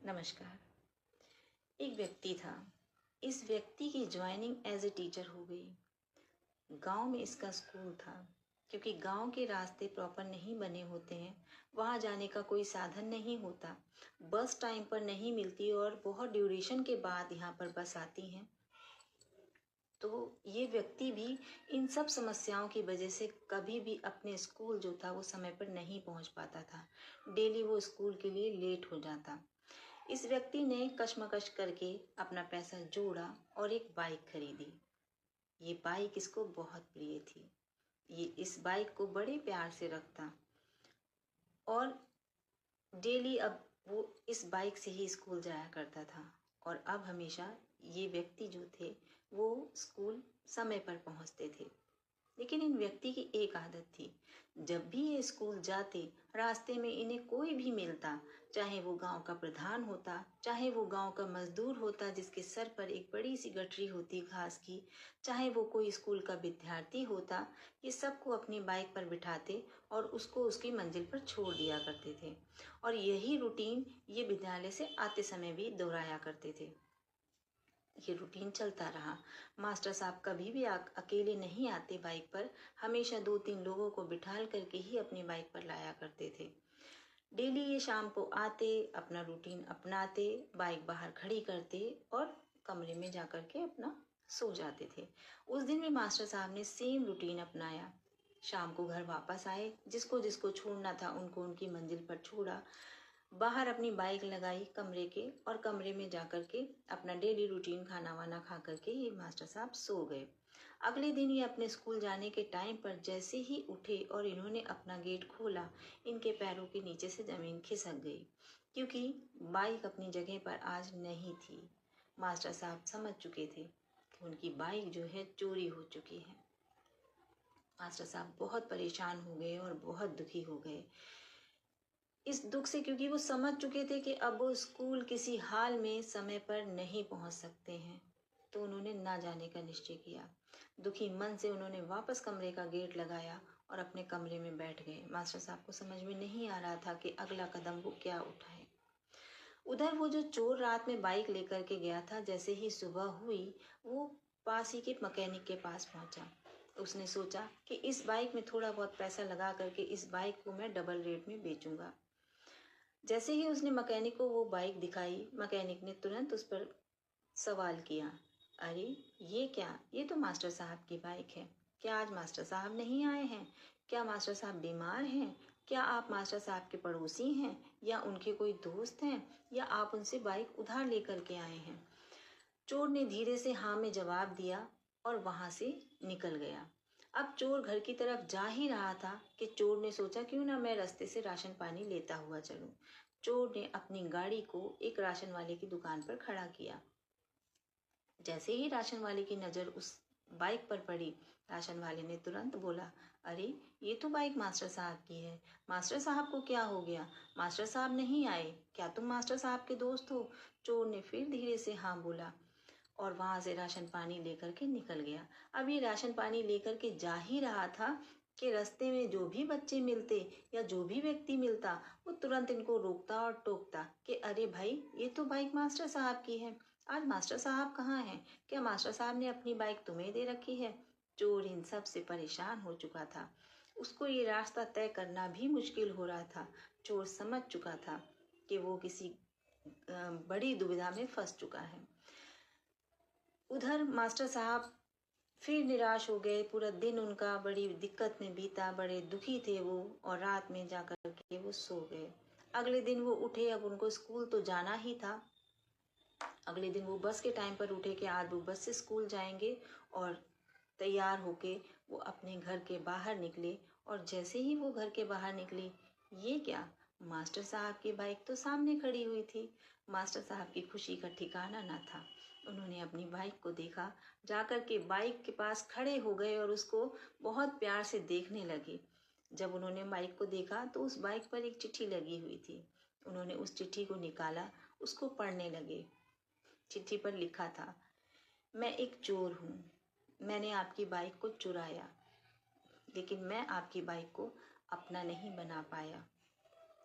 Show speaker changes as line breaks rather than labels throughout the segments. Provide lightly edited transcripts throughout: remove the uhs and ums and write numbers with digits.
नमस्कार। एक व्यक्ति था। इस व्यक्ति की ज्वाइनिंग एज ए टीचर हो गई। गांव में इसका स्कूल था। क्योंकि गांव के रास्ते प्रॉपर नहीं बने होते हैं, वहां जाने का कोई साधन नहीं होता, बस टाइम पर नहीं मिलती और बहुत ड्यूरेशन के बाद यहाँ पर बस आती हैं। तो ये व्यक्ति भी इन सब समस्याओं की वजह से कभी भी अपने स्कूल जो था वो समय पर नहीं पहुंच पाता था। डेली वो स्कूल के लिए लेट हो जाता। इस व्यक्ति ने कशमकश करके अपना पैसा जोड़ा और एक बाइक खरीदी। ये बाइक इसको बहुत प्रिय थी। ये इस बाइक को बड़े प्यार से रखता और डेली अब वो इस बाइक से ही स्कूल जाया करता था। और अब हमेशा ये व्यक्ति जो थे वो स्कूल समय पर पहुंचते थे। लेकिन इन व्यक्ति की एक आदत थी, जब भी ये स्कूल जाते रास्ते में इन्हें कोई भी मिलता, चाहे वो गांव का प्रधान होता, चाहे वो गांव का मजदूर होता जिसके सर पर एक बड़ी सी गठरी होती घास की, चाहे वो कोई स्कूल का विद्यार्थी होता, ये सबको अपनी बाइक पर बिठाते और उसको उसकी मंजिल पर छोड़ दिया करते थे। और यही रूटीन ये विद्यालय से आते समय भी दोहराया करते थे। ये रूटीन चलता रहा। मास्टर साहब कभी भी अकेले नहीं आते बाइक पर, हमेशा 2-3 लोगों को बिठाल करके ही अपनी बाइक पर लाया करते थे। डेली ये शाम को आते, अपना रूटीन अपनाते, बाइक बाहर खड़ी करते और कमरे में जाकर के अपना सो जाते थे। उस दिन भी मास्टर साहब ने सेम रूटीन अपनाया। शाम को घर वापस आए, जिसको जिसको छोड़ना था उनको उनकी मंजिल पर छोड़ा, बाहर अपनी बाइक लगाई कमरे के और कमरे में जाकर के अपना डेली रूटीन खाना वाना खा करके ये मास्टर साहब सो गए। अगले दिन ये अपने स्कूल जाने के टाइम पर जैसे ही उठे और इन्होंने अपना गेट खोला, इनके पैरों के नीचे से जमीन खिसक गई, क्योंकि बाइक अपनी जगह पर आज नहीं थी। मास्टर साहब समझ चुके थे कि उनकी बाइक जो है चोरी हो चुकी है। मास्टर साहब बहुत परेशान हो गए और बहुत दुखी हो गए इस दुख से, क्योंकि वो समझ चुके थे कि अब वो स्कूल किसी हाल में समय पर नहीं पहुंच सकते हैं। तो उन्होंने ना जाने का निश्चय किया। दुखी मन से उन्होंने वापस कमरे का गेट लगाया और अपने कमरे में बैठ गए। मास्टर साहब को समझ में नहीं आ रहा था कि अगला कदम वो क्या उठाए। उधर वो जो चोर रात में बाइक लेकर के गया था, जैसे ही सुबह हुई वो पास ही के मैकेनिक के पास पहुंचा। उसने सोचा कि इस बाइक में थोड़ा बहुत पैसा लगा करके इस बाइक को मैं डबल रेट में बेचूंगा। जैसे ही उसने मैकेनिक को वो बाइक दिखाई, मैकेनिक ने तुरंत उस पर सवाल किया, अरे ये क्या, ये तो मास्टर साहब की बाइक है। क्या आज मास्टर साहब नहीं आए हैं? क्या मास्टर साहब बीमार हैं? क्या आप मास्टर साहब के पड़ोसी हैं या उनके कोई दोस्त हैं, या आप उनसे बाइक उधार लेकर के आए हैं? चोर ने धीरे से हाँ में जवाब दिया और वहां से निकल गया। अब चोर घर की तरफ जा ही रहा था कि चोर ने सोचा, क्यों ना मैं रास्ते से राशन पानी लेता हुआ चलूं। चोर ने अपनी गाड़ी को एक राशन वाले की दुकान पर खड़ा किया। जैसे ही राशन वाले की नजर उस बाइक पर पड़ी, राशन वाले ने तुरंत बोला, अरे ये तो बाइक मास्टर साहब की है। मास्टर साहब को क्या हो गया? मास्टर साहब नहीं आए? क्या तुम मास्टर साहब के दोस्त हो? चोर ने फिर धीरे से हाँ बोला और वहां से राशन पानी लेकर के निकल गया। अब ये राशन पानी लेकर के जा ही रहा था कि रास्ते में जो भी बच्चे मिलते या जो भी व्यक्ति मिलता, वो तुरंत इनको रोकता और टोकता कि अरे भाई, ये तो बाइक मास्टर साहब की है। आज मास्टर साहब कहाँ हैं? क्या मास्टर साहब ने अपनी बाइक तुम्हें दे रखी है? चोर इन सब से परेशान हो चुका था। उसको ये रास्ता तय करना भी मुश्किल हो रहा था। चोर समझ चुका था कि वो किसी बड़ी दुविधा में फंस चुका है। उधर मास्टर साहब फिर निराश हो गए। पूरा दिन उनका बड़ी दिक्कत में बीता, बड़े दुखी थे वो, और रात में जाकर के वो सो गए। अगले दिन वो उठे, अब उनको स्कूल तो जाना ही था। अगले दिन वो बस के टाइम पर उठे कि आज वो बस से स्कूल जाएंगे, और तैयार होके वो अपने घर के बाहर निकले। और जैसे ही वो घर के बाहर निकले, ये क्या, मास्टर साहब की बाइक तो सामने खड़ी हुई थी। मास्टर साहब की खुशी का ठिकाना ना था। उन्होंने अपनी बाइक को देखा, जाकर के बाइक के पास खड़े हो गए और उसको बहुत प्यार से देखने लगे। जब उन्होंने बाइक को देखा तो उस बाइक पर एक चिट्ठी लगी हुई थी। उन्होंने उस चिट्ठी को निकाला, उसको पढ़ने लगे। चिट्ठी पर लिखा था, मैं एक चोर हूँ, मैंने आपकी बाइक को चुराया, लेकिन मैं आपकी बाइक को अपना नहीं बना पाया,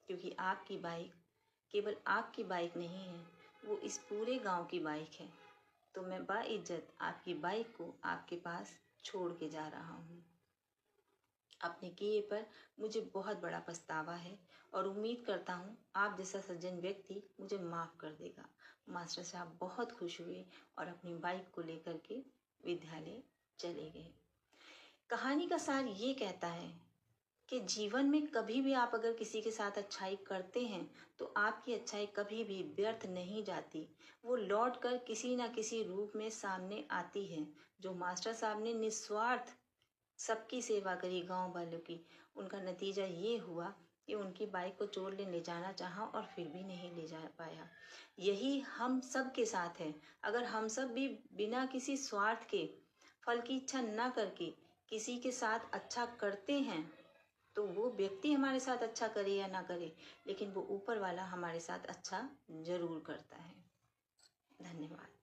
क्योंकि आपकी बाइक केवल आपकी बाइक नहीं है, वो इस पूरे गांव की बाइक है। तो मैं बाइज्जत आपकी बाइक को आपके पास छोड़ के जा रहा हूँ। अपने किए पर मुझे बहुत बड़ा पछतावा है और उम्मीद करता हूँ आप जैसा सज्जन व्यक्ति मुझे माफ़ कर देगा। मास्टर साहब बहुत खुश हुए और अपनी बाइक को लेकर के विद्यालय चले गए। कहानी का सार ये कहता है कि जीवन में कभी भी आप अगर किसी के साथ अच्छाई करते हैं तो आपकी अच्छाई कभी भी व्यर्थ नहीं जाती। वो लौट कर किसी ना किसी रूप में सामने आती है। जो मास्टर साहब ने निस्वार्थ सबकी सेवा करी गांव वालों की, उनका नतीजा ये हुआ कि उनकी बाइक को चोर ले जाना चाहा और फिर भी नहीं ले जा पाया। यही हम सब के साथ है। अगर हम सब भी बिना किसी स्वार्थ के, फल की इच्छा ना करके किसी के साथ अच्छा करते हैं तो वो व्यक्ति हमारे साथ अच्छा करे या ना करे, लेकिन वो ऊपर वाला हमारे साथ अच्छा जरूर करता है। धन्यवाद।